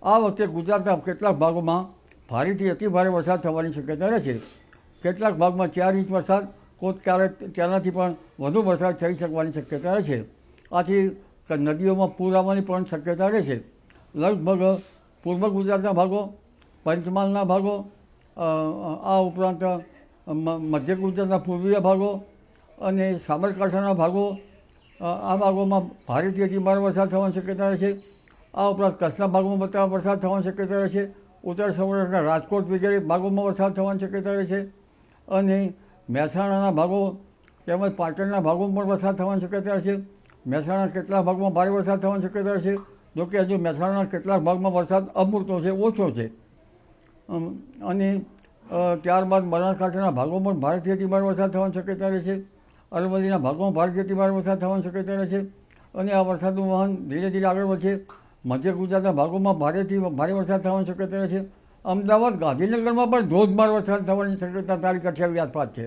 આ વખતે ગુજરાતના કેટલાક ભાગોમાં ભારેથી અતિ ભારે વરસાદ થવાની શક્યતા રહેશે. કેટલાક ભાગમાં 4 ઇંચ વરસાદ, ક્યારેક તેનાથી પણ વધુ વરસાદ થઈ શકવાની શક્યતા રહેશે. આથી નદીઓમાં પૂર આવવાની પણ શક્યતા રહેશે. લગભગ પૂર્વ ગુજરાતના ભાગો, પંચમહાલના ભાગો, આ ઉપરાંત મધ્ય ગુજરાતના પૂર્વીય ભાગો અને સાબરકાંઠાના ભાગો, આ ભાગોમાં ભારેથી અતિ ભારે વરસાદ થવાની શક્યતા રહેશે. આ ઉપરાંત કચ્છના ભાગોમાં વરસાદ થવાની શક્યતા રહેશે. ઉત્તર સૌરાષ્ટ્રના રાજકોટ વગેરે ભાગોમાં વરસાદ થવાની શક્યતા રહેશે. અને મહેસાણાના ભાગો તેમજ પાટણના ભાગોમાં પણ વરસાદ થવાની શક્યતા રહેશે. મહેસાણાના કેટલાક ભાગમાં ભારે વરસાદ થવાની શક્યતા રહેશે. જોકે હજુ મહેસાણાના કેટલાક ભાગમાં વરસાદ અપૂરતો છે, ઓછો છે. અને ત્યારબાદ બનાસકાંઠાના ભાગોમાં પણ ભારેથી અતિ ભારે વરસાદ થવાની શક્યતા રહેશે. અરવલ્લીના ભાગોમાં ભારેથી અતિ ભારે વરસાદ થવાની શક્યતા રહેશે. અને આ વરસાદનું વહન ધીરે ધીરે આગળ વધશે. મધ્ય ગુજરાતના ભાગોમાં ભારેથી ભારે વરસાદ થવાની શક્યતા રહેશે. અમદાવાદ, ગાંધીનગરમાં પણ ધોધમાર વરસાદ થવાની શક્યતા તારીખ 28 આસપાસ છે.